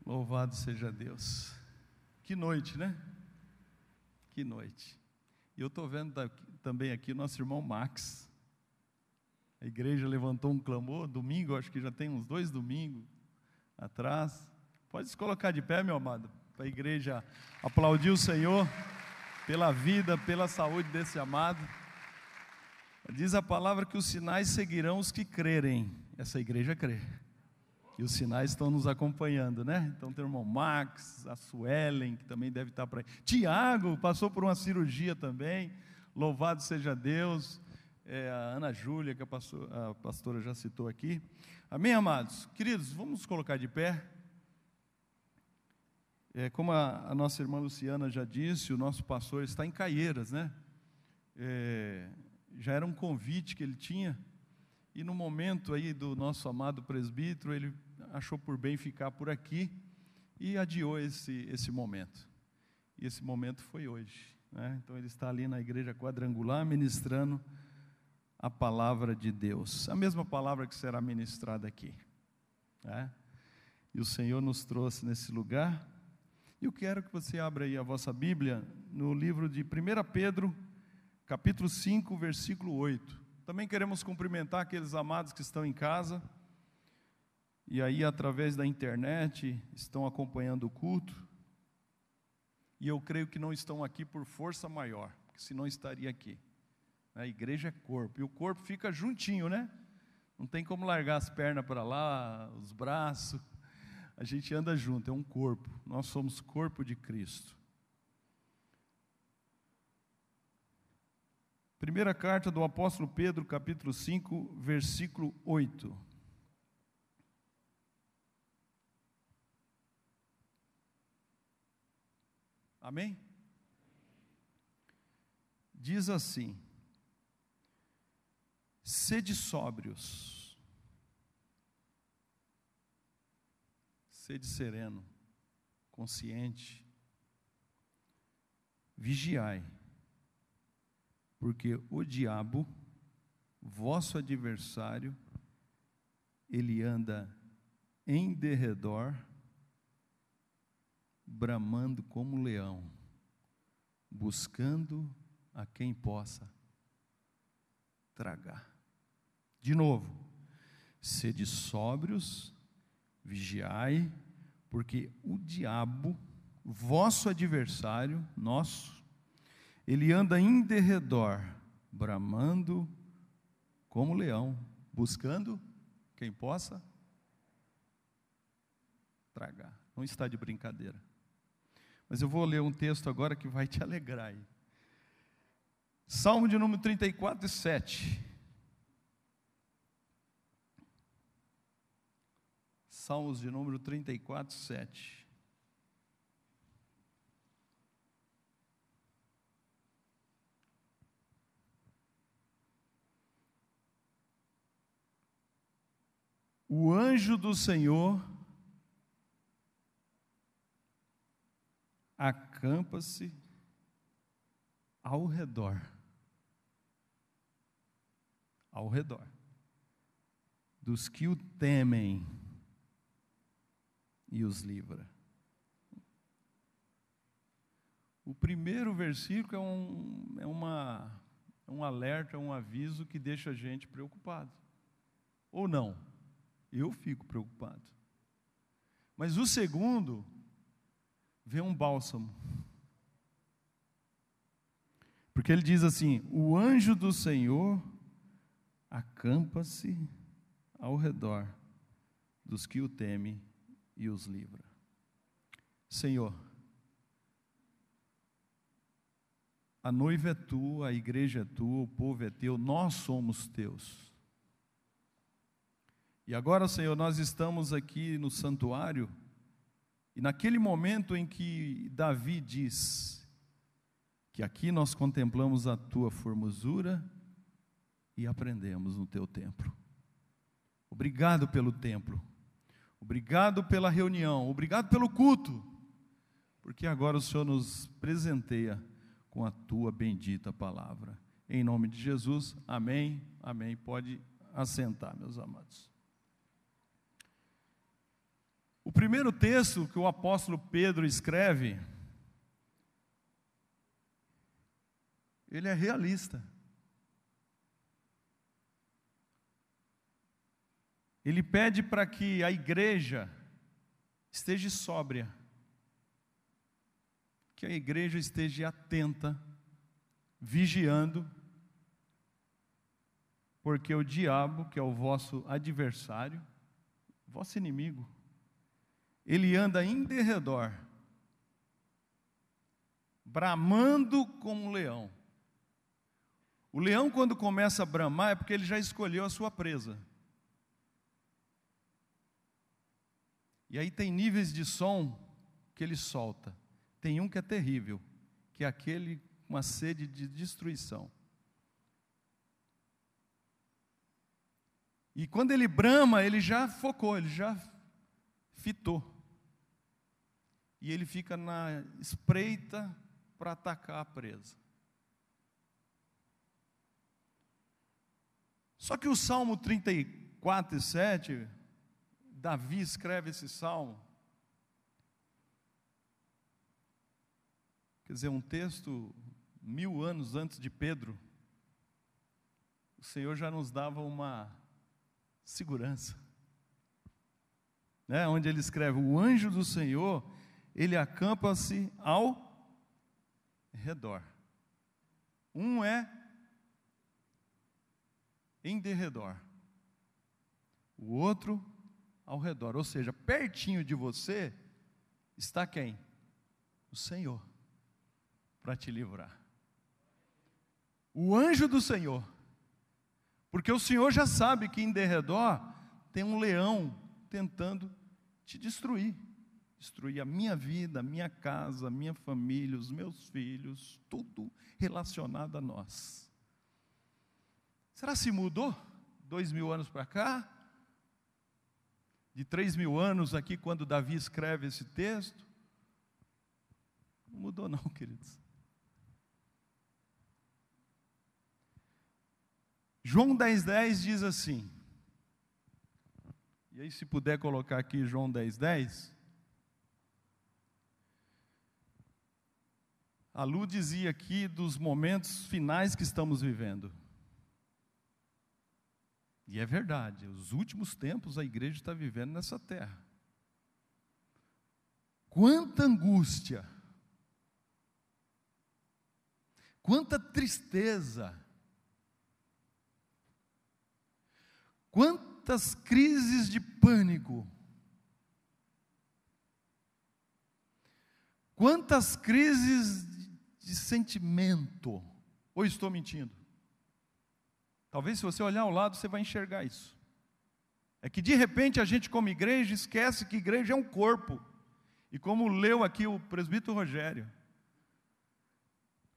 Louvado seja Deus. Que noite, né? Que noite. E eu estou vendo também aqui o nosso irmão Max. A igreja levantou um clamor, domingo, acho que já tem uns 2 domingos atrás. Pode se colocar de pé, meu amado, para a igreja aplaudir o Senhor pela vida, pela saúde desse amado. Diz a palavra que os sinais seguirão os que crerem. Essa igreja crê. E os sinais estão nos acompanhando, né? Então tem o irmão Max, a Suelen, que também deve estar por aí. Tiago passou por uma cirurgia também. Louvado seja Deus. A Ana Júlia, que a pastora já citou aqui. Amém, amados? Queridos, vamos nos colocar de pé. Como a nossa irmã Luciana já disse, o nosso pastor está em Caieiras, né? Já era um convite que ele tinha. E no momento aí do nosso amado presbítero, ele achou por bem ficar por aqui e adiou esse momento. E esse momento foi hoje, né? Então ele está ali na igreja quadrangular ministrando a palavra de Deus, a mesma palavra que será ministrada aqui, né? E o Senhor nos trouxe nesse lugar. E eu quero que você abra aí a vossa Bíblia no livro de 1 Pedro, capítulo 5, versículo 8. Também queremos cumprimentar aqueles amados que estão em casa e aí através da internet estão acompanhando o culto. E eu creio que não estão aqui por força maior, porque senão estaria aqui. A igreja é corpo, e o corpo fica juntinho, né? Não tem como largar as pernas para lá, os braços. A gente anda junto, é um corpo. Nós somos corpo de Cristo. Primeira carta do apóstolo Pedro, capítulo 5, versículo 8. Amém? Diz assim: sede sóbrios, sede sereno, consciente, vigiai, porque o diabo, vosso adversário, ele anda em derredor, bramando como leão, buscando a quem possa tragar. De novo, sede sóbrios, vigiai, porque o diabo, vosso adversário, nosso, ele anda em derredor, bramando como leão, buscando quem possa tragar. Não está de brincadeira. Mas eu vou ler um texto agora que vai te alegrar aí. Salmo de número 34, 7. Salmos de número 34, 7. O anjo do Senhor acampa-se ao redor dos que o temem e os livra. O primeiro versículo é um alerta, um aviso que deixa a gente preocupado. Ou não? Eu fico preocupado. Mas o segundo vem um bálsamo. Porque ele diz assim: o anjo do Senhor acampa-se ao redor dos que o temem e os livra. Senhor, a noiva é tua, a igreja é tua, o povo é teu, nós somos teus. E agora, Senhor, nós estamos aqui no santuário, e naquele momento em que Davi diz que aqui nós contemplamos a tua formosura e aprendemos no teu templo. Obrigado pelo templo, obrigado pela reunião, obrigado pelo culto, porque agora o Senhor nos presenteia com a tua bendita palavra. Em nome de Jesus, amém, amém. Pode assentar, meus amados. O primeiro texto que o apóstolo Pedro escreve, ele é realista. Ele pede para que a igreja esteja sóbria, que a igreja esteja atenta, vigiando, porque o diabo, que é o vosso adversário, vosso inimigo, ele anda em derredor, bramando como um leão. O leão, quando começa a bramar, é porque ele já escolheu a sua presa. E aí tem níveis de som que ele solta. Tem um que é terrível, que é aquele com uma sede de destruição. E quando ele brama, ele já focou, ele já fitou. E ele fica na espreita para atacar a presa. Só que o Salmo 34, 7, Davi escreve esse salmo. Quer dizer, um texto 1000 anos antes de Pedro. O Senhor já nos dava uma segurança, né? Onde ele escreve: o anjo do Senhor, ele acampa-se ao redor. Um é em derredor, o outro ao redor, ou seja, pertinho de você está quem? O Senhor, para te livrar. O anjo do Senhor, porque o Senhor já sabe que em derredor tem um leão tentando te destruir. Destruir a minha vida, a minha casa, a minha família, os meus filhos, tudo relacionado a nós. Será que se mudou? 2000 anos para cá? De 3000 anos aqui, quando Davi escreve esse texto? Não mudou não, queridos. João 10,10 diz assim, e aí se puder colocar aqui João 10,10, a Lu dizia aqui dos momentos finais que estamos vivendo. E é verdade, os últimos tempos a igreja está vivendo nessa terra. Quanta angústia, quanta tristeza, quantas crises de pânico, quantas crises de sentimento. Ou estou mentindo? Talvez se você olhar ao lado você vai enxergar isso. É que de repente a gente como igreja esquece que igreja é um corpo. E como leu aqui o presbítero Rogério,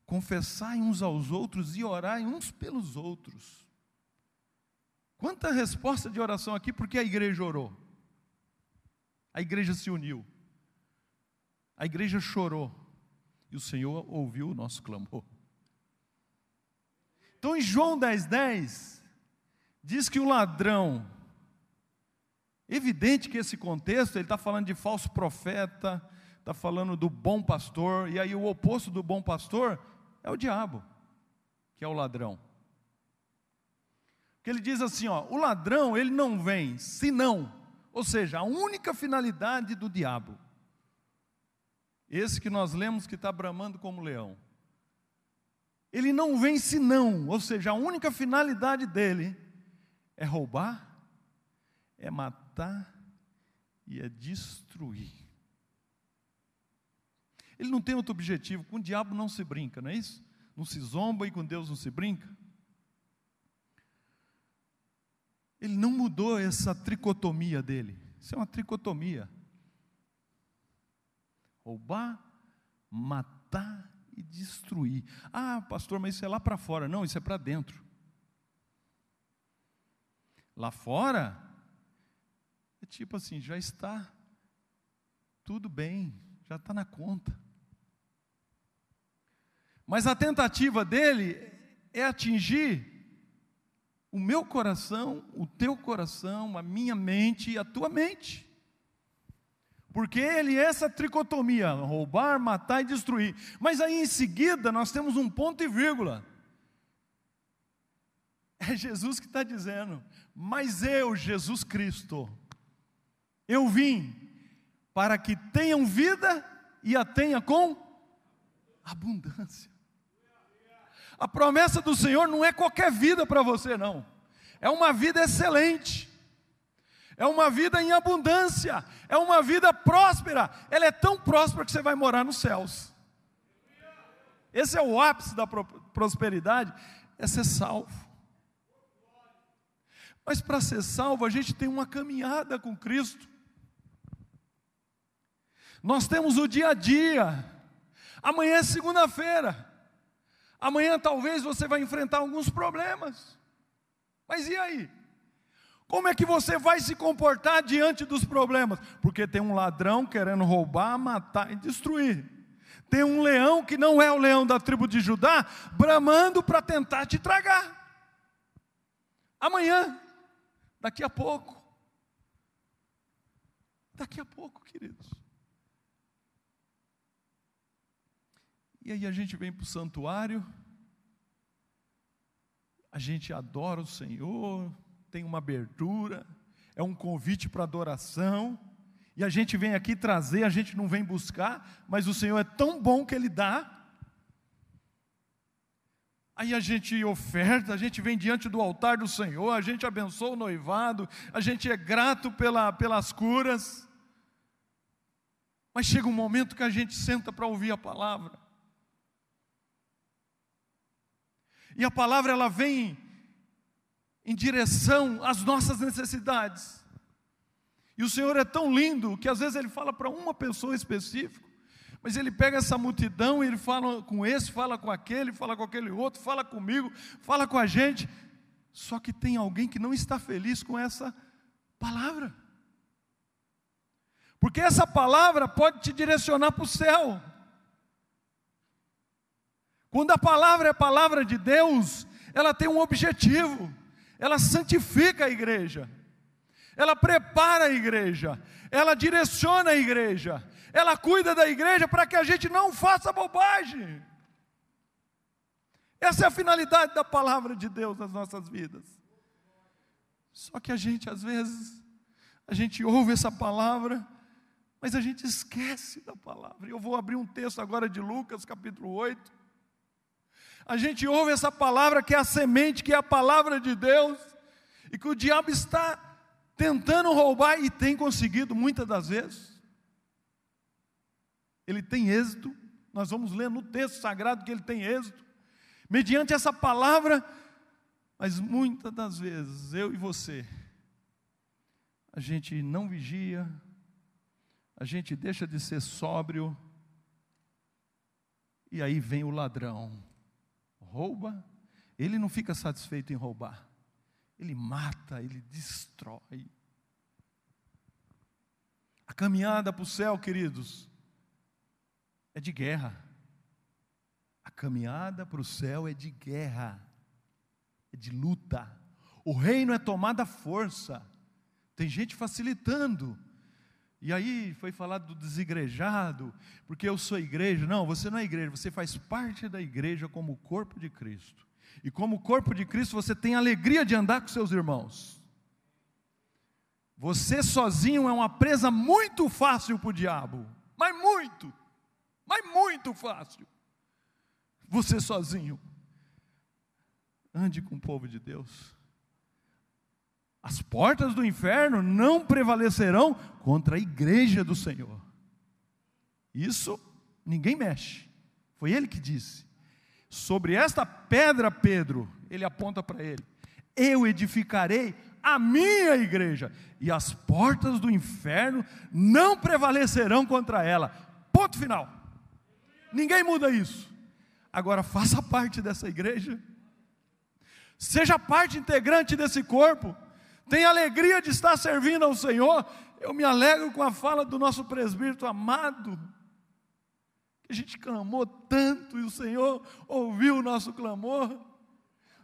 confessai uns aos outros e orai uns pelos outros. Quanta resposta de oração aqui, porque a igreja orou. A igreja se uniu. A igreja chorou. E o Senhor ouviu o nosso clamor. Então em João 10,10, diz que o ladrão, evidente que esse contexto, ele está falando de falso profeta, está falando do bom pastor, e aí o oposto do bom pastor é o diabo, que é o ladrão. Porque ele diz assim, ó, o ladrão, ele não vem, senão, ou seja, a única finalidade do diabo, esse que nós lemos que está bramando como leão, ele não vem senão, ou seja, a única finalidade dele é roubar, é matar e é destruir. Ele não tem outro objetivo. Com o diabo não se brinca, não é isso? Não se zomba e com Deus não se brinca. Ele não mudou essa tricotomia dele. Isso é uma tricotomia. Roubar, matar e destruir. Ah, pastor, mas isso é lá para fora. Não, isso é para dentro. Lá fora, é tipo assim, já está tudo bem, já está na conta. Mas a tentativa dele é atingir o meu coração, o teu coração, a minha mente e a tua mente. Porque ele é essa tricotomia, roubar, matar e destruir. Mas aí em seguida nós temos um ponto e vírgula. É Jesus que está dizendo: mas eu, Jesus Cristo, eu vim para que tenham vida e a tenha com abundância. A promessa do Senhor não é qualquer vida para você, não. É uma vida excelente. É uma vida em abundância. É uma vida próspera. Ela é tão próspera que você vai morar nos céus. Esse é o ápice da prosperidade, é ser salvo. Mas para ser salvo, a gente tem uma caminhada com Cristo. Nós temos o dia a dia. Amanhã é segunda-feira. Amanhã talvez você vai enfrentar alguns problemas. Mas e aí? Como é que você vai se comportar diante dos problemas? Porque tem um ladrão querendo roubar, matar e destruir. Tem um leão que não é o leão da tribo de Judá, bramando para tentar te tragar. Amanhã, daqui a pouco. Daqui a pouco, queridos. E aí a gente vem para o santuário, a gente adora o Senhor, tem uma abertura, é um convite para adoração, e a gente vem aqui trazer, a gente não vem buscar, mas o Senhor é tão bom que Ele dá. Aí a gente oferta, a gente vem diante do altar do Senhor, a gente abençoa o noivado, a gente é grato pelas curas, mas chega um momento que a gente senta para ouvir a palavra. E a palavra ela vem em direção às nossas necessidades. E o Senhor é tão lindo que às vezes Ele fala para uma pessoa específica, mas Ele pega essa multidão e Ele fala com esse, fala com aquele outro, fala comigo, fala com a gente. Só que tem alguém que não está feliz com essa palavra. Porque essa palavra pode te direcionar para o céu. Quando a palavra é a palavra de Deus, ela tem um objetivo, ela santifica a igreja, ela prepara a igreja, ela direciona a igreja, ela cuida da igreja para que a gente não faça bobagem. Essa é a finalidade da palavra de Deus nas nossas vidas. Só que a gente, às vezes, a gente ouve essa palavra, mas a gente esquece da palavra. Eu vou abrir um texto agora de Lucas, capítulo 8. A gente ouve essa palavra que é a semente, que é a palavra de Deus, e que o diabo está tentando roubar, e tem conseguido muitas das vezes. Ele tem êxito, nós vamos ler no texto sagrado que ele tem êxito, mediante essa palavra, mas muitas das vezes, eu e você, a gente não vigia, a gente deixa de ser sóbrio, e aí vem o ladrão. Rouba, ele não fica satisfeito em roubar, ele mata, ele destrói. A caminhada para o céu, queridos, é de guerra. A caminhada para o céu é de guerra, é de luta. O reino é tomado à força. Tem gente facilitando. E aí foi falado do desigrejado, porque eu sou igreja. Não, você não é igreja, você faz parte da igreja como o corpo de Cristo. E como corpo de Cristo você tem a alegria de andar com seus irmãos. Você sozinho é uma presa muito fácil para o diabo, mas muito fácil. Você sozinho. Ande com o povo de Deus. As portas do inferno não prevalecerão contra a igreja do Senhor. Isso ninguém mexe. Foi ele que disse. Sobre esta pedra, Pedro, ele aponta para ele: eu edificarei a minha igreja, e as portas do inferno não prevalecerão contra ela. Ponto final. Ninguém muda isso. Agora faça parte dessa igreja. Seja parte integrante desse corpo. Tenha alegria de estar servindo ao Senhor. Eu me alegro com a fala do nosso presbítero amado, que a gente clamou tanto e o Senhor ouviu o nosso clamor.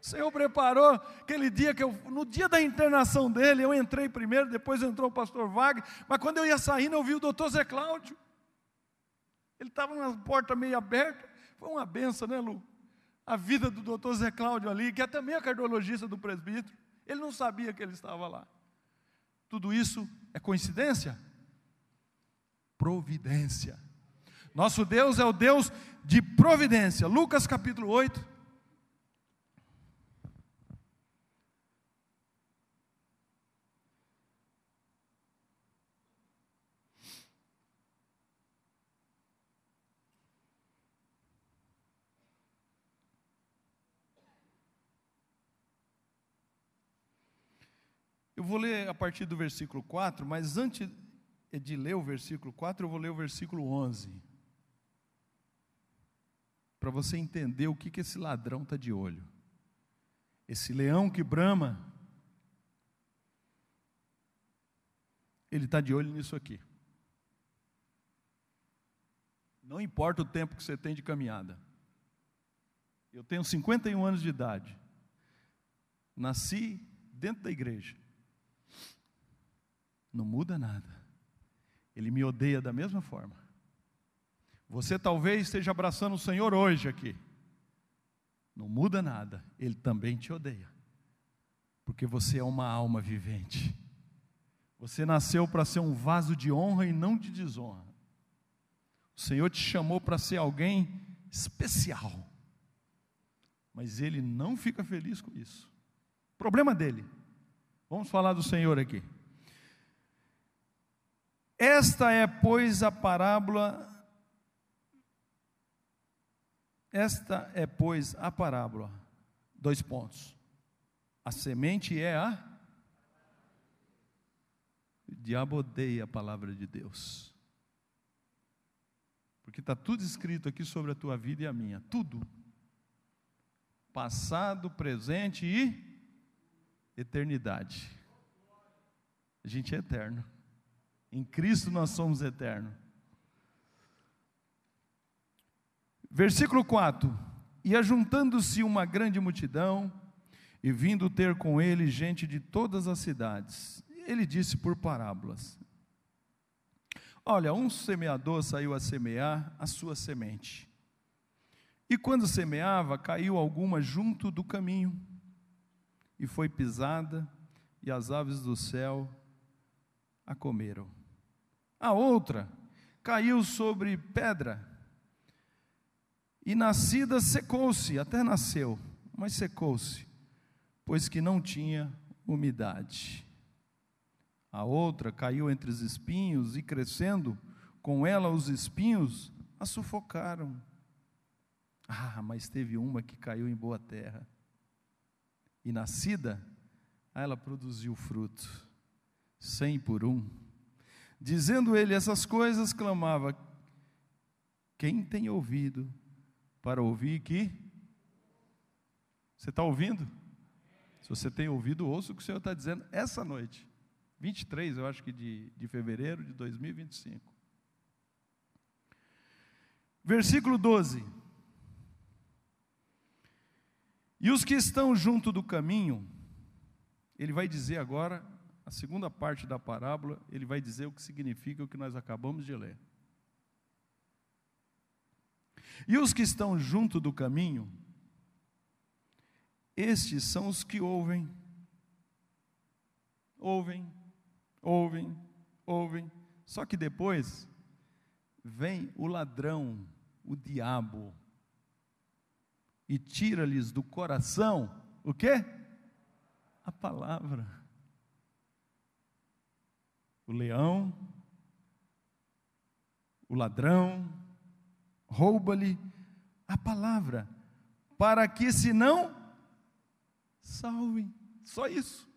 O Senhor preparou aquele dia no dia da internação dele, eu entrei primeiro, depois entrou o pastor Wagner, mas quando eu ia saindo, eu vi o doutor Zé Cláudio. Ele estava na porta meio aberta, foi uma benção, né, Lu? A vida do doutor Zé Cláudio ali, que é também a cardiologista do presbítero, ele não sabia que ele estava lá. Tudo isso é coincidência? Providência. Nosso Deus é o Deus de providência. Lucas capítulo 8. Eu vou ler a partir do versículo 4, mas antes de ler o versículo 4, eu vou ler o versículo 11. Para você entender o que esse ladrão está de olho. Esse leão que brama, ele está de olho nisso aqui. Não importa o tempo que você tem de caminhada. Eu tenho 51 anos de idade. Nasci dentro da igreja. Não muda nada. Ele me odeia da mesma forma. Você talvez esteja abraçando o Senhor hoje aqui. Não muda nada. Ele também te odeia. Porque você é uma alma vivente. Você nasceu para ser um vaso de honra e não de desonra. O Senhor te chamou para ser alguém especial. Mas Ele não fica feliz com isso. Problema dele. Vamos falar do Senhor aqui. Esta é, pois, a parábola. Esta é, pois, a parábola. 2 pontos. A semente é a. O diabo odeia a palavra de Deus. Porque está tudo escrito aqui sobre a tua vida e a minha. Tudo. Passado, presente e eternidade. A gente é eterno. Em Cristo nós somos eternos. Versículo 4. E ajuntando-se uma grande multidão, e vindo ter com ele gente de todas as cidades, ele disse por parábolas: olha, um semeador saiu a semear a sua semente. E quando semeava, caiu alguma junto do caminho, e foi pisada, e as aves do céu a comeram. A outra caiu sobre pedra, e nascida secou-se, até nasceu, mas secou-se, pois que não tinha umidade. A outra caiu entre os espinhos, e crescendo com ela os espinhos a sufocaram. Mas teve uma que caiu em boa terra, e nascida, ela produziu fruto, 100 por 1. Dizendo ele essas coisas, clamava: quem tem ouvido para ouvir que? Você está ouvindo? Se você tem ouvido, ouça o que o Senhor está dizendo essa noite, 23, eu acho que de fevereiro de 2025. Versículo 12. E os que estão junto do caminho, ele vai dizer agora, a segunda parte da parábola, ele vai dizer o que significa o que nós acabamos de ler. E os que estão junto do caminho, estes são os que ouvem, só que depois vem o ladrão, o diabo, e tira-lhes do coração, o quê? A palavra. O leão, o ladrão, rouba-lhe a palavra, para que se não salvem. Só isso.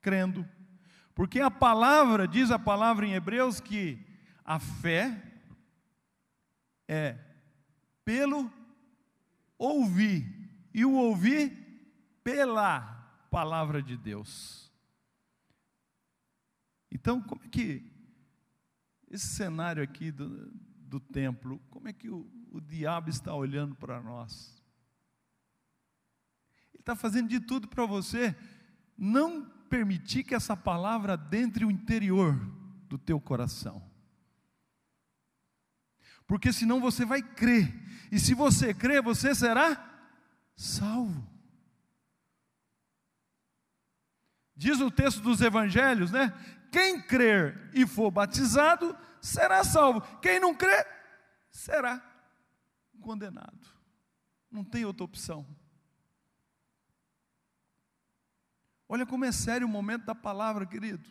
Crendo. Porque a palavra, diz a palavra em Hebreus, que a fé é pelo ouvir, e o ouvir pela palavra de Deus. Então, como é que esse cenário aqui do templo, como é que o diabo está olhando para nós? está fazendo de tudo para você não permitir que essa palavra adentre o interior do teu coração. Porque senão você vai crer, e se você crer, você será salvo. Diz o texto dos evangelhos, né? Quem crer e for batizado, será salvo. Quem não crer, será condenado. Não tem outra opção. Olha como é sério o momento da palavra, querido.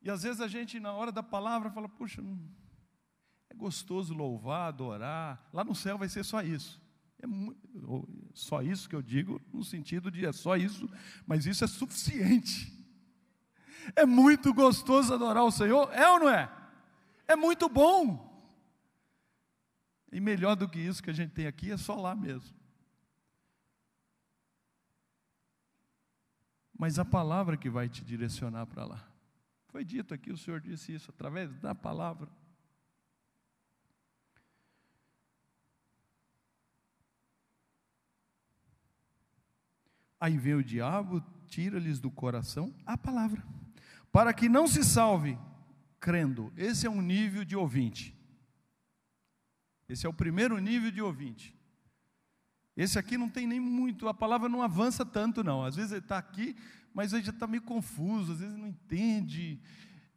E às vezes a gente, na hora da palavra, fala, puxa, é gostoso louvar, adorar. Lá no céu vai ser só isso. Só isso que eu digo, no sentido de é só isso, mas isso é suficiente. É muito gostoso adorar o Senhor, é ou não é? É muito bom. E melhor do que isso que a gente tem aqui, é só lá mesmo. Mas a palavra que vai te direcionar para lá. Foi dito aqui, o Senhor disse isso, através da palavra. Aí vem o diabo, tira-lhes do coração a palavra, para que não se salve crendo. Esse é um nível de ouvinte. Esse é o primeiro nível de ouvinte. Esse aqui não tem nem muito, a palavra não avança tanto não. Às vezes ele está aqui, mas ele já está meio confuso, às vezes não entende,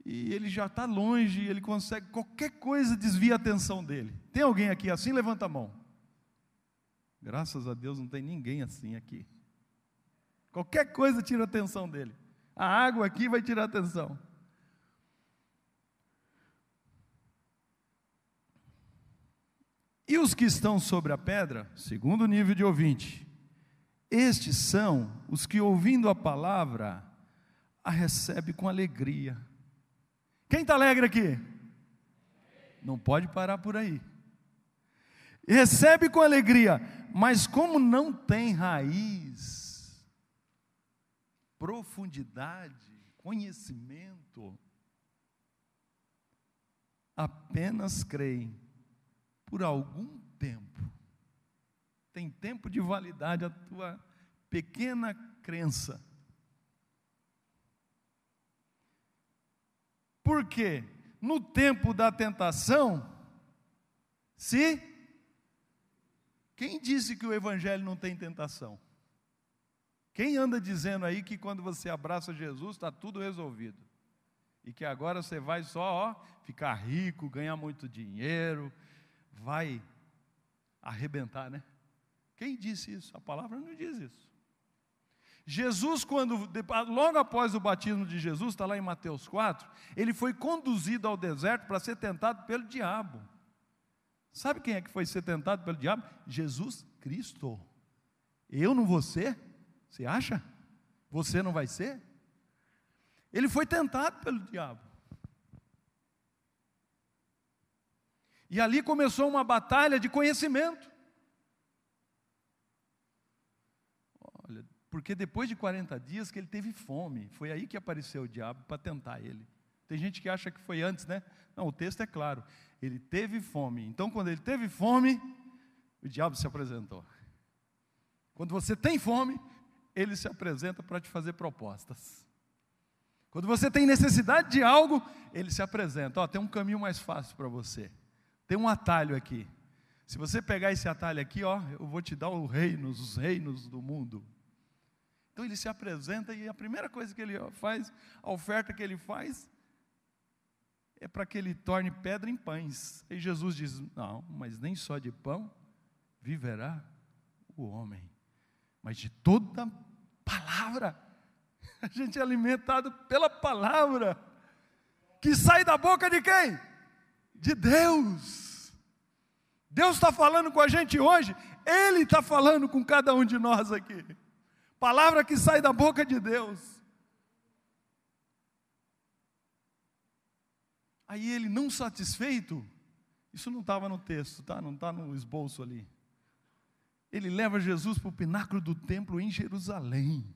e ele já está longe, ele consegue, qualquer coisa desvia a atenção dele. Tem alguém aqui assim? Levanta a mão. Graças a Deus não tem ninguém assim aqui. Qualquer coisa tira a atenção dele. A água aqui vai tirar a atenção. E os que estão sobre a pedra, segundo nível de ouvinte, estes são os que, ouvindo a palavra, a recebe com alegria. Quem está alegre aqui? Não pode parar por aí. Recebe com alegria, mas como não tem raiz, profundidade, conhecimento, apenas creem por algum tempo. Tem tempo de validade a tua pequena crença. Porque no tempo da tentação, quem disse que o evangelho não tem tentação? Quem anda dizendo aí que quando você abraça Jesus está tudo resolvido? E que agora você vai só ficar rico, ganhar muito dinheiro, vai arrebentar, né? Quem disse isso? A palavra não diz isso. Jesus, logo após o batismo de Jesus, está lá em Mateus 4, ele foi conduzido ao deserto para ser tentado pelo diabo. Sabe quem é que foi ser tentado pelo diabo? Jesus Cristo. Eu não vou ser? Você acha? Você não vai ser? Ele foi tentado pelo diabo. E ali começou uma batalha de conhecimento. Olha, porque depois de 40 dias que ele teve fome, foi aí que apareceu o diabo para tentar ele. Tem gente que acha que foi antes, né? Não, o texto é claro. Ele teve fome. Então, quando ele teve fome, o diabo se apresentou. Quando você tem fome, ele se apresenta para te fazer propostas. Quando você tem necessidade de algo, ele se apresenta. Tem um caminho mais fácil para você. Tem um atalho aqui. Se você pegar esse atalho aqui, eu vou te dar os reinos do mundo. Então ele se apresenta e a primeira coisa que ele faz, a oferta que ele faz, é para que ele torne pedra em pães. E Jesus diz, não, mas nem só de pão viverá o homem, mas de toda palavra. A gente é alimentado pela palavra, que sai da boca de quem? De Deus. Deus está falando com a gente hoje, Ele está falando com cada um de nós aqui. Palavra que sai da boca de Deus. Aí ele, não satisfeito, isso não estava no texto, tá? Não está no esboço ali. Ele leva Jesus para o pináculo do templo em Jerusalém.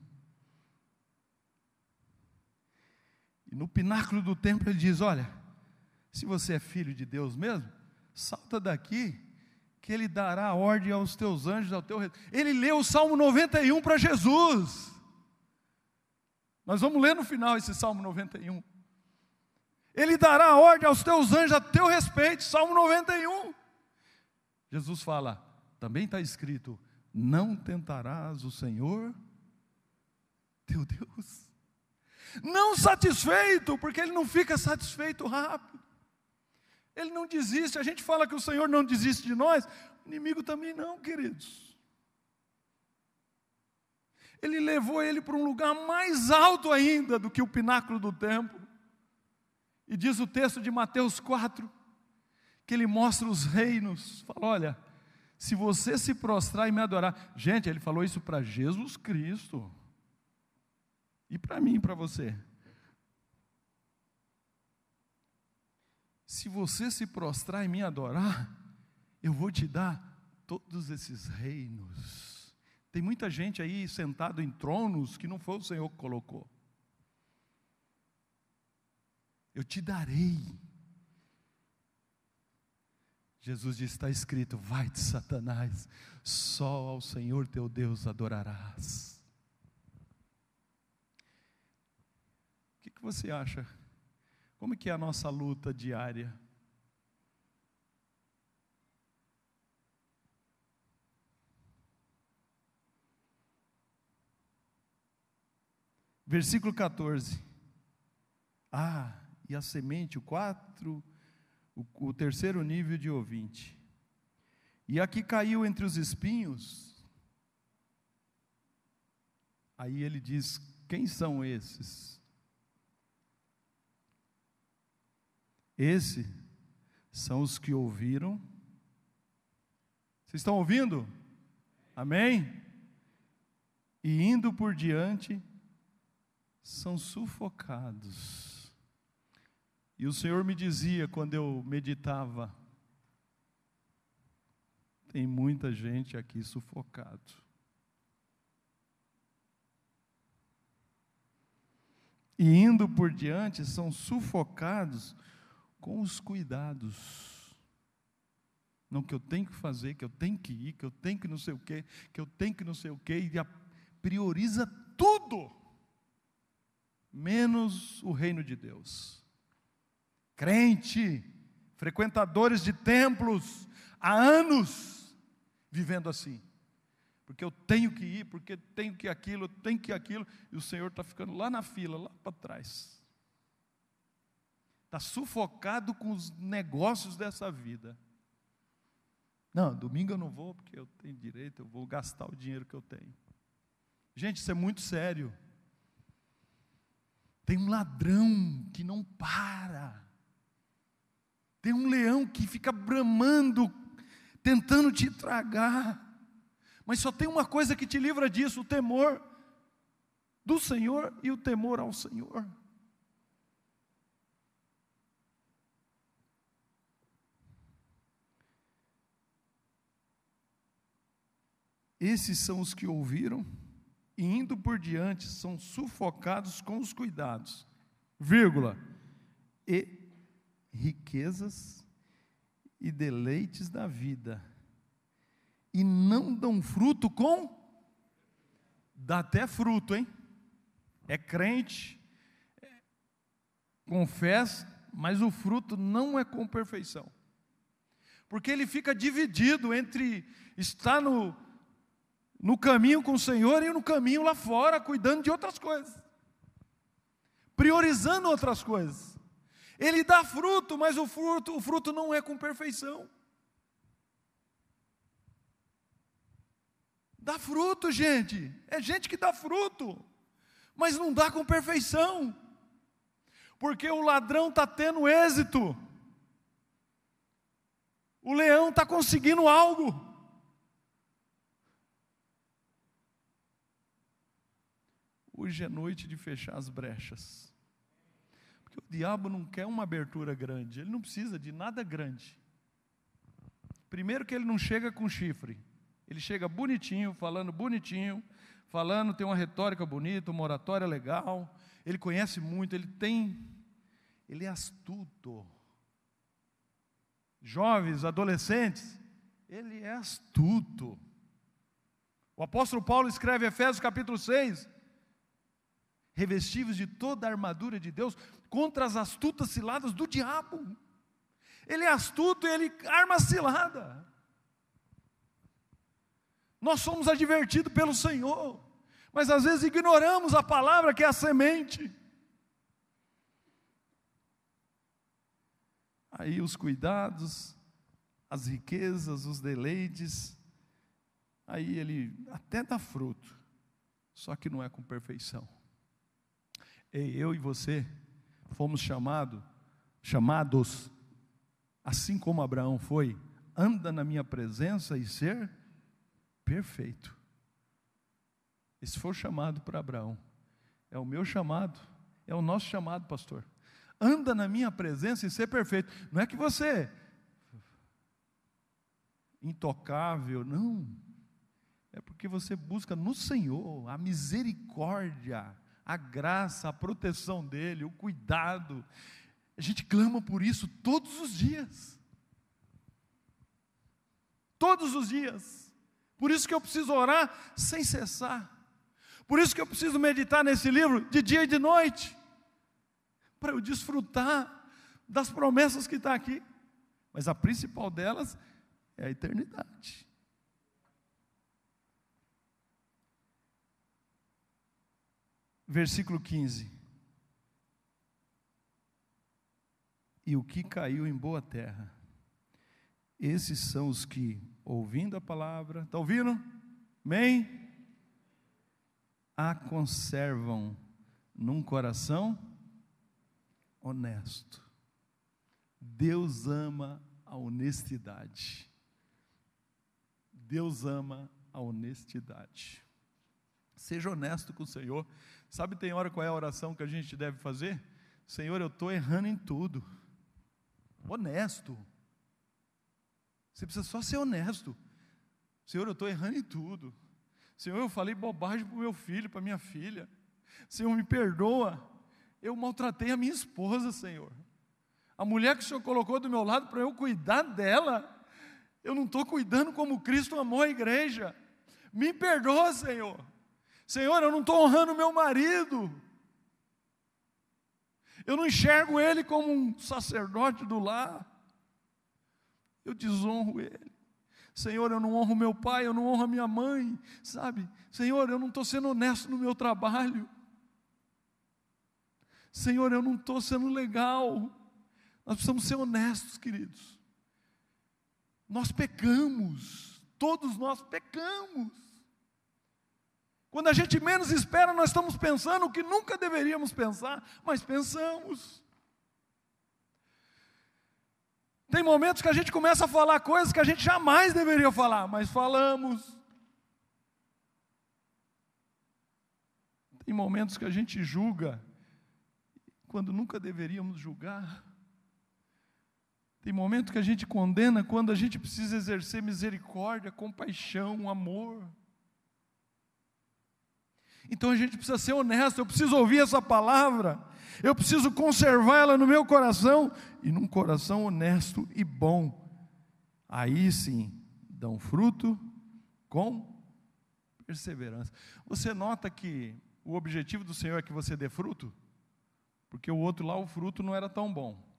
E no pináculo do templo ele diz, olha, se você é filho de Deus mesmo, salta daqui que Ele dará ordem aos teus anjos, ao teu respeito. Ele leu o Salmo 91 para Jesus. Nós vamos ler no final esse Salmo 91. Ele dará ordem aos teus anjos a teu respeito, Salmo 91. Jesus fala, também está escrito, não tentarás o Senhor, teu Deus. Não satisfeito, porque Ele não fica satisfeito rápido. Ele não desiste. A gente fala que o Senhor não desiste de nós, o inimigo também não, queridos. Ele levou ele para um lugar mais alto ainda do que o pináculo do templo. E diz o texto de Mateus 4, que ele mostra os reinos. Fala, olha, se você se prostrar e me adorar. Gente, ele falou isso para Jesus Cristo. E para mim e para você. Se você se prostrar e me adorar, eu vou te dar todos esses reinos. Tem muita gente aí sentado em tronos que não foi o Senhor que colocou. Eu te darei. Jesus disse, está escrito, vai-te Satanás, só ao Senhor teu Deus adorarás. O que você acha? Como que é a nossa luta diária? Versículo 14. E a semente, o terceiro nível de ouvinte. E a que caiu entre os espinhos. Aí ele diz, quem são esses? Esses são os que ouviram. Vocês estão ouvindo? Amém? E indo por diante, são sufocados. E o Senhor me dizia, quando eu meditava, tem muita gente aqui sufocado. E indo por diante, são sufocados com os cuidados. Não que eu tenho que fazer, que eu tenho que ir, que eu tenho que não sei o quê, que eu tenho que não sei o quê, e prioriza tudo, menos o reino de Deus. Crente, frequentadores de templos, há anos, vivendo assim. Porque eu tenho que ir, porque tenho que aquilo, e o Senhor está ficando lá na fila, lá para trás. Está sufocado com os negócios dessa vida. Não, domingo eu não vou, porque eu tenho direito, eu vou gastar o dinheiro que eu tenho. Gente, isso é muito sério. Tem um ladrão que não para. Tem um leão que fica bramando, tentando te tragar. Mas só tem uma coisa que te livra disso, o temor do Senhor e o temor ao Senhor. Esses são os que ouviram, e indo por diante, são sufocados com os cuidados, e riquezas e deleites da vida, e não dão fruto dá até fruto, hein? É crente, confessa, mas o fruto não é com perfeição, porque ele fica dividido entre estar no caminho com o Senhor e no caminho lá fora, cuidando de outras coisas, priorizando outras coisas. Ele dá fruto, mas o fruto não é com perfeição. Dá fruto, gente, é gente que dá fruto, mas não dá com perfeição, porque o ladrão está tendo êxito, o leão está conseguindo algo. Hoje é noite de fechar as brechas, porque o diabo não quer uma abertura grande, ele não precisa de nada grande. Primeiro que ele não chega com chifre, ele chega bonitinho, falando, tem uma retórica bonita, uma oratória legal, ele conhece muito, ele é astuto. Jovens, adolescentes, Ele é astuto. O apóstolo Paulo escreve em Efésios capítulo 6, revestivos de toda a armadura de Deus, contra as astutas ciladas do diabo. Ele é astuto e ele arma a cilada. Nós somos advertidos pelo Senhor, mas às vezes ignoramos a palavra que é a semente. Aí os cuidados, as riquezas, os deleites, aí ele até dá fruto, só que não é com perfeição. Eu e você fomos chamados, assim como Abraão foi, anda na minha presença e ser perfeito. Esse foi o chamado para Abraão, é o meu chamado, é o nosso chamado, pastor. Anda na minha presença e ser perfeito. Não é que você intocável, não. É porque você busca no Senhor a misericórdia, a graça, a proteção dEle, o cuidado. A gente clama por isso todos os dias. Todos os dias. Por isso que eu preciso orar sem cessar. Por isso que eu preciso meditar nesse livro de dia e de noite. Para eu desfrutar das promessas que estão aqui. Mas a principal delas é a eternidade. Versículo 15. E o que caiu em boa terra, esses são os que, ouvindo a palavra, está ouvindo? Amém? A conservam num coração honesto. Deus ama a honestidade. Deus ama a honestidade. Seja honesto com o Senhor. Sabe, tem hora qual é a oração que a gente deve fazer? Senhor, eu estou errando em tudo. Honesto. Você precisa só ser honesto. Senhor, eu estou errando em tudo. Senhor, eu falei bobagem para o meu filho, para a minha filha. Senhor, me perdoa. Eu maltratei a minha esposa, Senhor. A mulher que o Senhor colocou do meu lado para eu cuidar dela, eu não estou cuidando como Cristo amou a igreja. Me perdoa, Senhor. Senhor, eu não estou honrando meu marido. Eu não enxergo ele como um sacerdote do lar. Eu desonro ele. Senhor, eu não honro meu pai, eu não honro a minha mãe, sabe? Senhor, eu não estou sendo honesto no meu trabalho. Senhor, eu não estou sendo legal. Nós precisamos ser honestos, queridos. Nós pecamos, todos nós pecamos. Quando a gente menos espera, nós estamos pensando o que nunca deveríamos pensar, mas pensamos. Tem momentos que a gente começa a falar coisas que a gente jamais deveria falar, mas falamos. Tem momentos que a gente julga, quando nunca deveríamos julgar. Tem momentos que a gente condena, quando a gente precisa exercer misericórdia, compaixão, amor. Então a gente precisa ser honesto, eu preciso ouvir essa palavra, eu preciso conservar ela no meu coração, e num coração honesto e bom, aí sim, dão fruto com perseverança. Você nota que o objetivo do Senhor é que você dê fruto? Porque o outro lá, o fruto não era tão bom.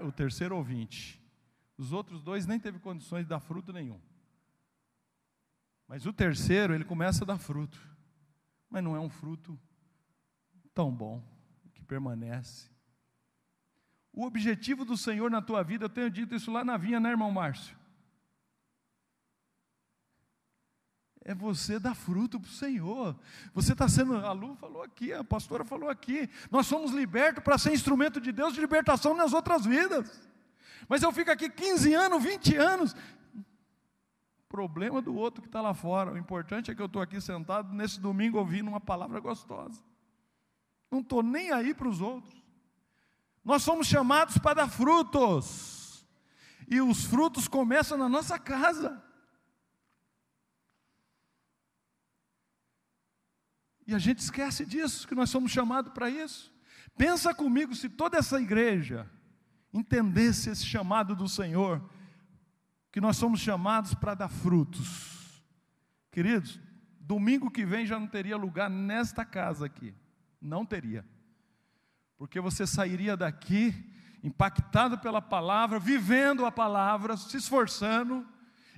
O terceiro ouvinte, os outros dois nem teve condições de dar fruto nenhum. Mas o terceiro, ele começa a dar fruto. Mas não é um fruto tão bom, que permanece. O objetivo do Senhor na tua vida, eu tenho dito isso lá na vinha, né, irmão Márcio? É você dar fruto para o Senhor. Você está sendo, a Lu falou aqui, a pastora falou aqui, nós somos libertos para ser instrumento de Deus de libertação nas outras vidas. Mas eu fico aqui 15 anos, 20 anos... Problema do outro que está lá fora. O importante é que eu estou aqui sentado nesse domingo ouvindo uma palavra gostosa. Não estou nem aí para os outros. Nós somos chamados para dar frutos. E os frutos começam na nossa casa. E a gente esquece disso, que nós somos chamados para isso. Pensa comigo, se toda essa igreja entendesse esse chamado do Senhor, que nós somos chamados para dar frutos. Queridos, domingo que vem já não teria lugar nesta casa aqui, não teria, porque você sairia daqui impactado pela palavra, vivendo a palavra, se esforçando,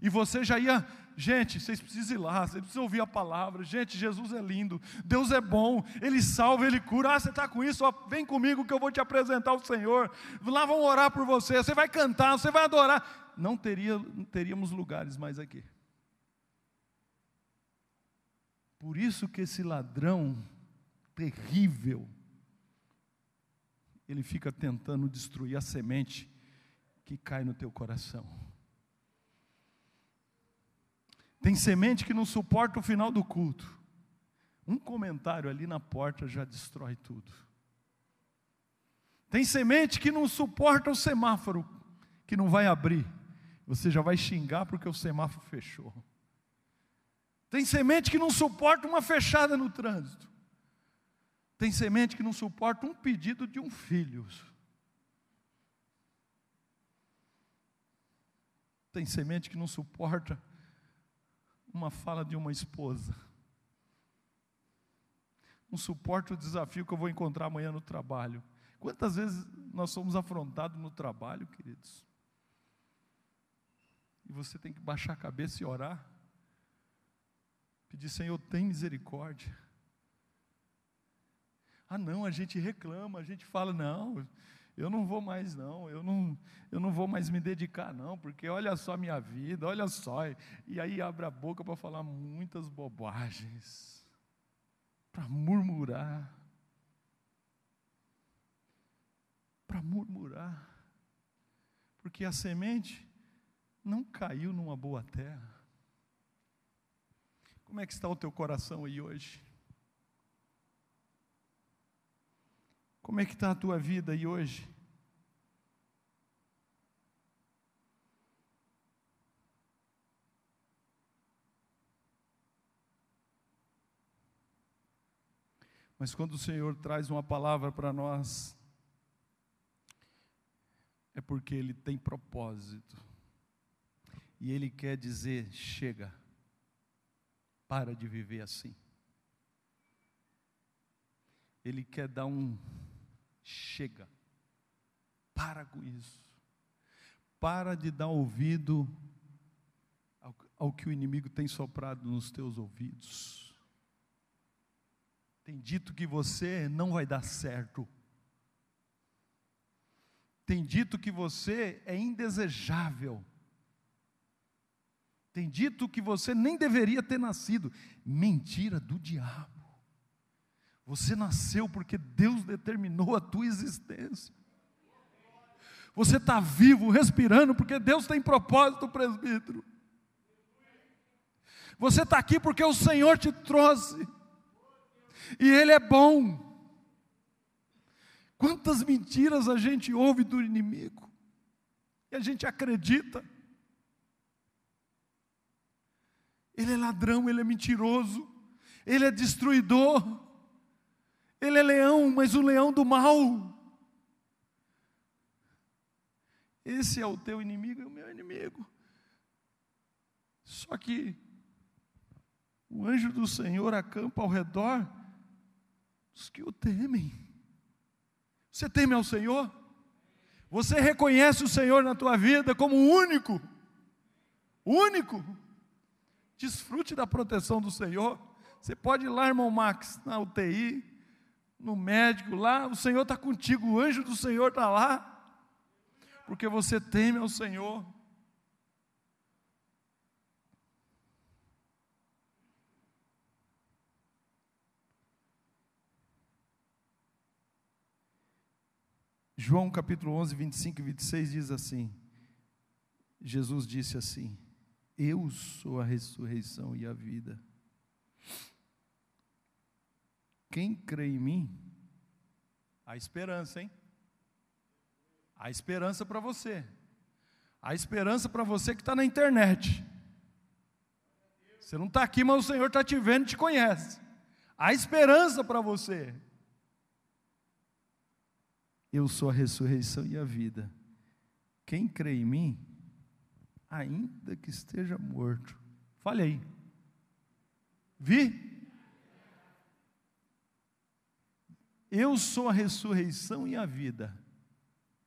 e você já ia, gente, vocês precisam ir lá, vocês precisam ouvir a palavra, gente, Jesus é lindo, Deus é bom, Ele salva, Ele cura, você está com isso, ó, vem comigo que eu vou te apresentar o Senhor, lá vão orar por você, você vai cantar, você vai adorar, não teríamos lugares mais aqui. Por isso que esse ladrão terrível, ele fica tentando destruir a semente que cai no teu coração. Tem semente que não suporta o final do culto. Um comentário ali na porta já destrói tudo. Tem semente que não suporta o semáforo, que não vai abrir. Você já vai xingar porque o semáforo fechou. Tem semente que não suporta uma fechada no trânsito. Tem semente que não suporta um pedido de um filho. Tem semente que não suporta uma fala de uma esposa. Não suporta o desafio que eu vou encontrar amanhã no trabalho. Quantas vezes nós somos afrontados no trabalho, queridos? E você tem que baixar a cabeça e orar. Pedir, Senhor, tem misericórdia. Ah não, a gente reclama, a gente fala, não, eu não vou mais não, eu não vou mais me dedicar não, porque olha só a minha vida, olha só, e aí abre a boca para falar muitas bobagens, para murmurar, porque a semente não caiu numa boa terra. Como é que está o teu coração aí hoje? Como é que está a tua vida aí hoje? Mas quando o Senhor traz uma palavra para nós, é porque Ele tem propósito. E Ele quer dizer, chega, para de viver assim. Ele quer dar um chega, para com isso, para de dar ouvido ao que o inimigo tem soprado nos teus ouvidos. Tem dito que você não vai dar certo, tem dito que você é indesejável, tem dito que você nem deveria ter nascido. Mentira do diabo. Você nasceu porque Deus determinou a tua existência. Você está vivo, respirando, porque Deus tem propósito, presbítero. Você está aqui porque o Senhor te trouxe. E Ele é bom. Quantas mentiras a gente ouve do inimigo. E a gente acredita. Ele é ladrão, ele é mentiroso. Ele é destruidor. Ele é leão, mas o leão do mal. Esse é o teu inimigo e o meu inimigo. Só que o anjo do Senhor acampa ao redor dos que o temem. Você teme ao Senhor? Você reconhece o Senhor na tua vida como o único? Único? Desfrute da proteção do Senhor. Você pode ir lá, irmão Max, na UTI, no médico lá, o Senhor está contigo, o anjo do Senhor está lá, porque você teme ao Senhor. João capítulo 11, 25 e 26 diz assim, Jesus disse assim, eu sou a ressurreição e a vida. Quem crê em mim, há esperança, hein? Há esperança para você. Há esperança para você que está na internet. Você não está aqui, mas o Senhor está te vendo e te conhece. Há esperança para você. Eu sou a ressurreição e a vida. Quem crê em mim, ainda que esteja morto. Fale aí. Vi? Eu sou a ressurreição e a vida.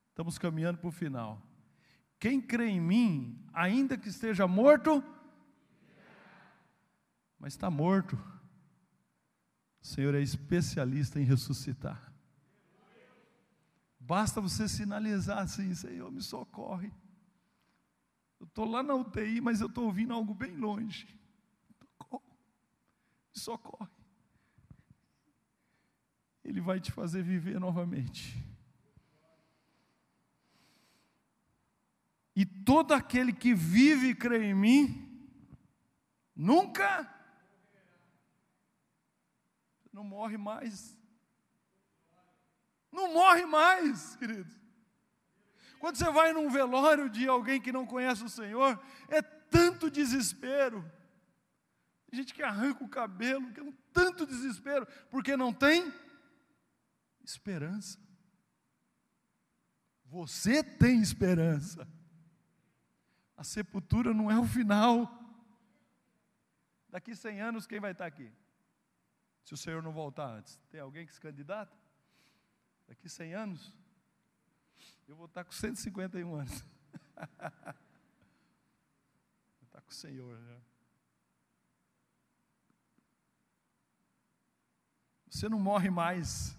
Estamos caminhando para o final. Quem crê em mim, ainda que esteja morto, mas está morto. O Senhor é especialista em ressuscitar. Basta você sinalizar assim: Senhor, me socorre. Eu estou lá na UTI, mas eu estou ouvindo algo bem longe. Me socorre. Ele vai te fazer viver novamente. E todo aquele que vive e crê em mim, nunca não morre mais. Não morre mais, queridos. Quando você vai num velório de alguém que não conhece o Senhor, é tanto desespero. Tem gente que arranca o cabelo, que é um tanto desespero, porque não tem esperança. Você tem esperança. A sepultura não é o final. Daqui 100 anos, quem vai estar aqui? Se o Senhor não voltar antes. Tem alguém que se candidata? Daqui 100 anos, eu vou estar com 151 anos. Vou estar com o Senhor, né? Você não morre mais.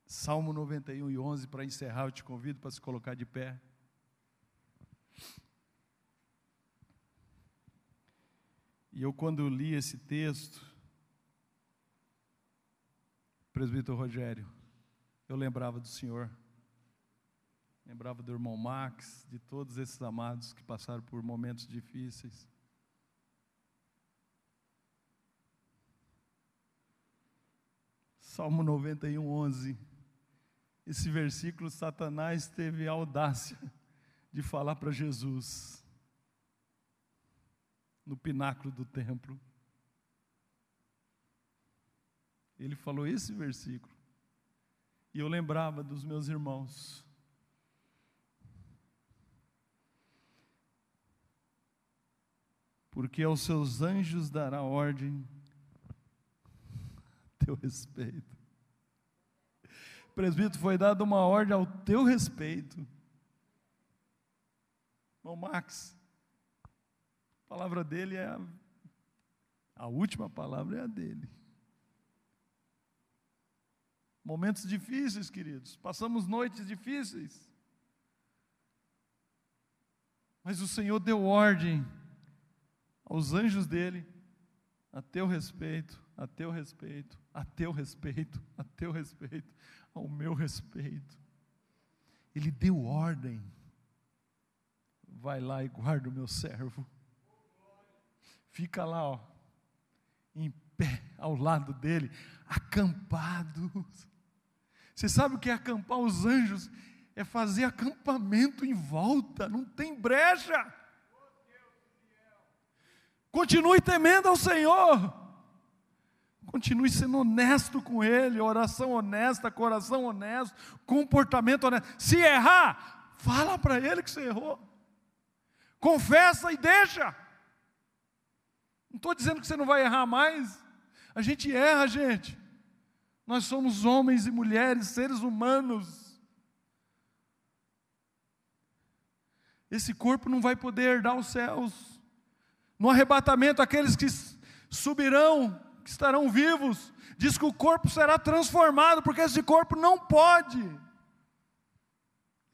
Salmo 91:11, para encerrar, eu te convido para se colocar de pé. E eu, quando li esse texto, presbítero Rogério, eu lembrava do Senhor, lembrava do irmão Max, de todos esses amados que passaram por momentos difíceis. Salmo 91:11. Esse versículo, Satanás teve a audácia de falar para Jesus, no pináculo do templo. Ele falou esse versículo, e eu lembrava dos meus irmãos. Porque aos seus anjos dará ordem a teu respeito. Presbítero, foi dada uma ordem ao teu respeito. Irmão Max, a palavra dele é a última palavra é a dele. Momentos difíceis, queridos, passamos noites difíceis, mas o Senhor deu ordem aos anjos dele, a teu respeito, a teu respeito, a teu respeito, a teu respeito, ao meu respeito. Ele deu ordem. Vai lá e guarda o meu servo. Fica lá, ó, em pé, ao lado dele, acampado. Você sabe o que é acampar? Os anjos é fazer acampamento em volta, não tem brecha. Continue temendo ao Senhor. Continue sendo honesto com Ele, oração honesta, coração honesto, comportamento honesto. Se errar, fala para Ele que você errou. Confessa e deixa. Não estou dizendo que você não vai errar mais. A gente erra, gente. Nós somos homens e mulheres, seres humanos. Esse corpo não vai poder herdar os céus. No arrebatamento, aqueles que subirão, que estarão vivos, diz que o corpo será transformado, porque esse corpo não pode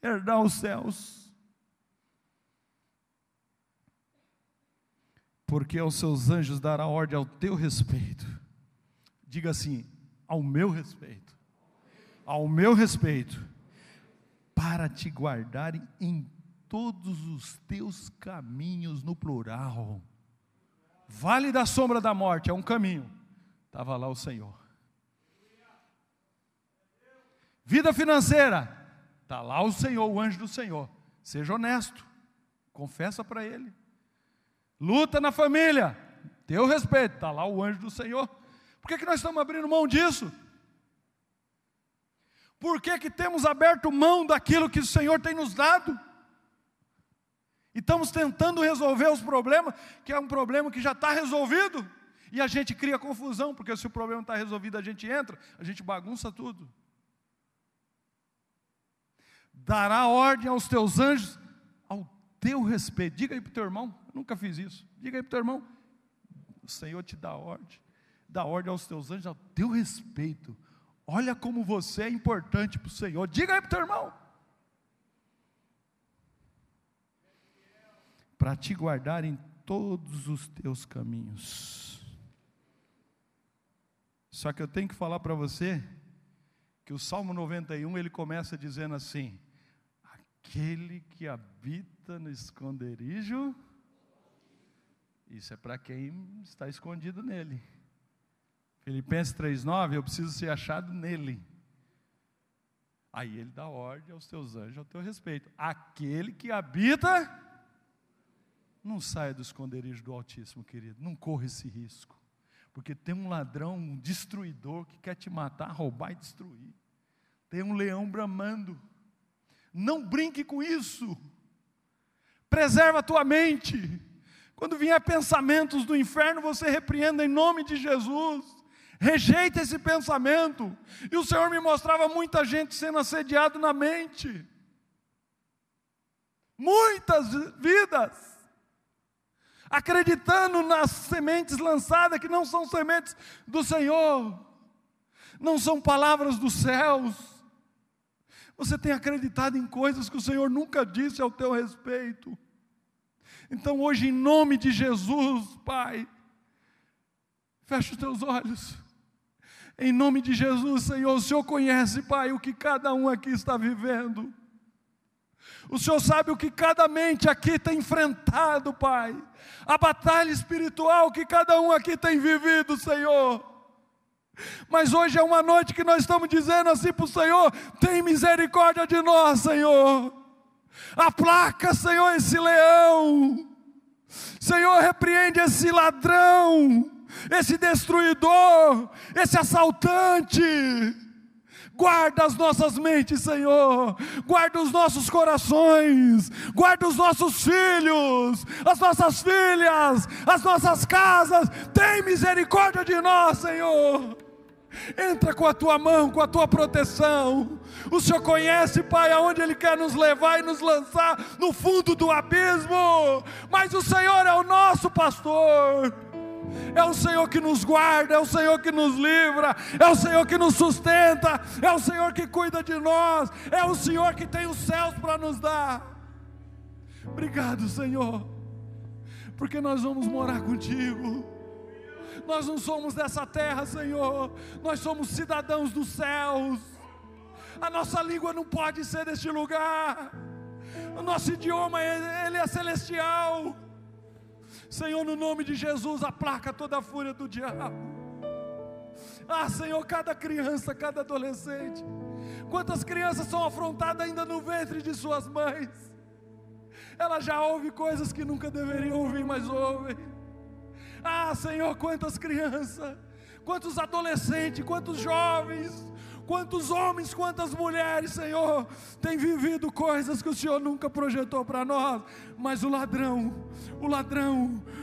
herdar os céus. Porque aos seus anjos dará ordem ao teu respeito. Diga assim: ao meu respeito. Ao meu respeito. Para te guardarem em todos os teus caminhos, no plural. Vale da sombra da morte é um caminho. Estava lá o Senhor. Vida financeira, está lá o Senhor, o anjo do Senhor. Seja honesto, confessa para Ele. Luta na família, teu respeito, está lá o anjo do Senhor. Por que nós estamos abrindo mão disso? Por que temos aberto mão daquilo que o Senhor tem nos dado? E estamos tentando resolver os problemas, que é um problema que já está resolvido, e a gente cria confusão, porque se o problema está resolvido, a gente entra, a gente bagunça tudo. Dará ordem aos teus anjos, ao teu respeito. Diga aí para o teu irmão, eu nunca fiz isso, diga aí para o teu irmão, o Senhor te dá ordem aos teus anjos, ao teu respeito. Olha como você é importante para o Senhor, diga aí para o teu irmão. Para te guardar em todos os teus caminhos. Só que eu tenho que falar para você, que o Salmo 91, ele começa dizendo assim, aquele que habita no esconderijo, isso é para quem está escondido nele. Filipenses 3,9, eu preciso ser achado nele. Aí ele dá ordem aos teus anjos, ao teu respeito. Aquele que habita, não saia do esconderijo do Altíssimo, querido, não corra esse risco, porque tem um ladrão, um destruidor, que quer te matar, roubar e destruir. Tem um leão bramando, não brinque com isso, preserva a tua mente, quando vier pensamentos do inferno, você repreenda em nome de Jesus, rejeita esse pensamento. E o Senhor me mostrava muita gente sendo assediado na mente, muitas vidas, acreditando nas sementes lançadas, que não são sementes do Senhor, não são palavras dos céus. Você tem acreditado em coisas que o Senhor nunca disse ao teu respeito. Então hoje, em nome de Jesus, Pai, fecha os teus olhos, em nome de Jesus, Senhor. O Senhor conhece, Pai, o que cada um aqui está vivendo, o Senhor sabe o que cada mente aqui tem enfrentado, Pai, a batalha espiritual que cada um aqui tem vivido, Senhor. Mas hoje é uma noite que nós estamos dizendo assim para o Senhor, tem misericórdia de nós, Senhor, aplaca, Senhor, esse leão, Senhor, repreende esse ladrão, esse destruidor, esse assaltante. Guarda as nossas mentes, Senhor, guarda os nossos corações, guarda os nossos filhos, as nossas filhas, as nossas casas, tem misericórdia de nós, Senhor. Entra com a tua mão, com a tua proteção. O Senhor conhece, Pai, aonde Ele quer nos levar e nos lançar no fundo do abismo, mas o Senhor é o nosso pastor, é o Senhor que nos guarda, é o Senhor que nos livra, é o Senhor que nos sustenta, é o Senhor que cuida de nós, é o Senhor que tem os céus para nos dar. Obrigado, Senhor, porque nós vamos morar contigo. Nós não somos dessa terra, Senhor, nós somos cidadãos dos céus. A nossa língua não pode ser deste lugar, o nosso idioma, ele é celestial. Senhor, no nome de Jesus, aplaca toda a fúria do diabo. Ah, Senhor, cada criança, cada adolescente, quantas crianças são afrontadas ainda no ventre de suas mães, elas já ouvem coisas que nunca deveriam ouvir, mas ouvem. Ah, Senhor, quantas crianças, quantos adolescentes, quantos jovens, quantos homens, quantas mulheres, Senhor, têm vivido coisas que o Senhor nunca projetou para nós. Mas o ladrão,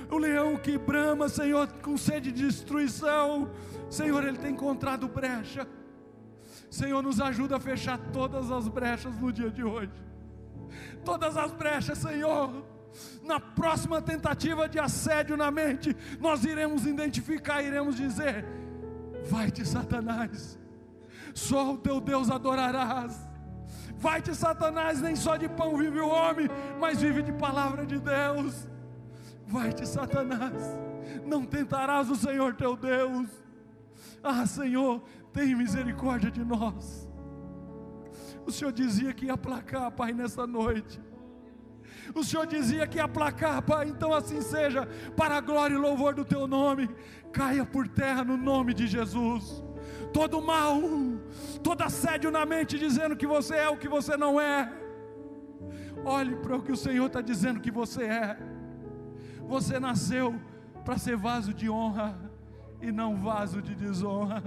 o leão que brama, Senhor, com sede de destruição, Senhor, ele tem encontrado brecha. Senhor, nos ajuda a fechar todas as brechas no dia de hoje, todas as brechas, Senhor. Na próxima tentativa de assédio na mente, nós iremos identificar, iremos dizer: vai-te, Satanás, só o teu Deus adorarás. Vai-te, Satanás, nem só de pão vive o homem, mas vive de palavra de Deus. Vai-te, Satanás, não tentarás o Senhor teu Deus. Ah, Senhor, tem misericórdia de nós. O Senhor dizia que ia aplacar, Pai, nessa noite. O Senhor dizia que ia aplacar, Pai, então assim seja, para a glória e louvor do Teu nome. Caia por terra no nome de Jesus todo mal, todo assédio na mente dizendo que você é o que você não é. Olhe para o que o Senhor está dizendo que você é. Você nasceu para ser vaso de honra e não vaso de desonra.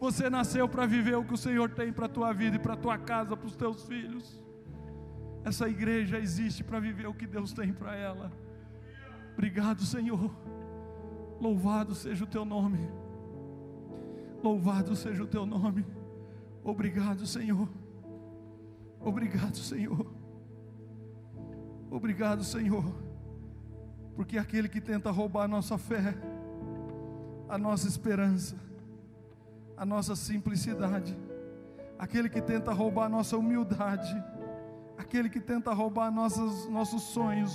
Você nasceu para viver o que o Senhor tem para a tua vida e para a tua casa, para os teus filhos. Essa igreja existe para viver o que Deus tem para ela. Obrigado, Senhor. Louvado seja o teu nome. Louvado seja o teu nome. Obrigado, Senhor. Obrigado, Senhor. Obrigado, Senhor. Porque aquele que tenta roubar a nossa fé, a nossa esperança, a nossa simplicidade, aquele que tenta roubar a nossa humildade, aquele que tenta roubar nossos sonhos,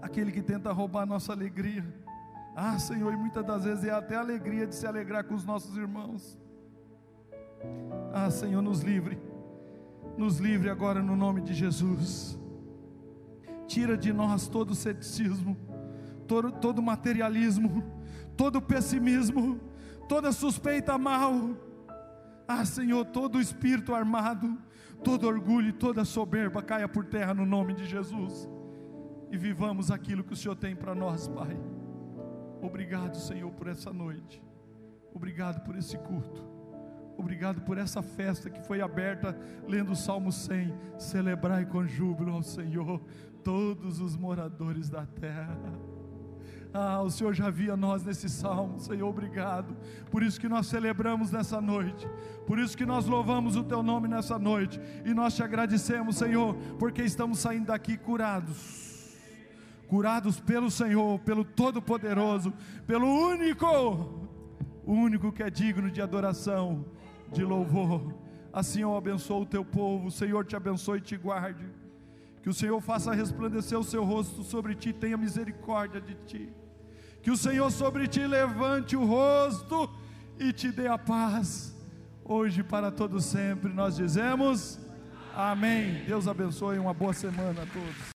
aquele que tenta roubar a nossa alegria. Senhor, e muitas das vezes é até a alegria de se alegrar com os nossos irmãos. Senhor, nos livre agora no nome de Jesus. Tira de nós todo ceticismo, todo materialismo, todo pessimismo, toda suspeita mal. Senhor, todo espírito armado, todo orgulho e toda soberba caia por terra no nome de Jesus, e vivamos aquilo que o Senhor tem para nós, Pai. Obrigado, Senhor, por essa noite. Obrigado por esse culto. Obrigado por essa festa que foi aberta lendo o Salmo 100. Celebrai com júbilo ao Senhor todos os moradores da terra. O Senhor já via nós nesse salmo, Senhor, obrigado. Por isso que nós celebramos nessa noite, por isso que nós louvamos o Teu nome nessa noite, e nós Te agradecemos, Senhor, porque estamos saindo daqui curados pelo Senhor, pelo Todo-Poderoso, pelo o único que é digno de adoração, de louvor. Assim eu abençoo o Teu povo. O Senhor te abençoe e te guarde, que o Senhor faça resplandecer o seu rosto sobre ti, tenha misericórdia de ti, que o Senhor sobre ti levante o rosto e te dê a paz, hoje e para todo sempre. Nós dizemos amém. Deus abençoe, uma boa semana a todos.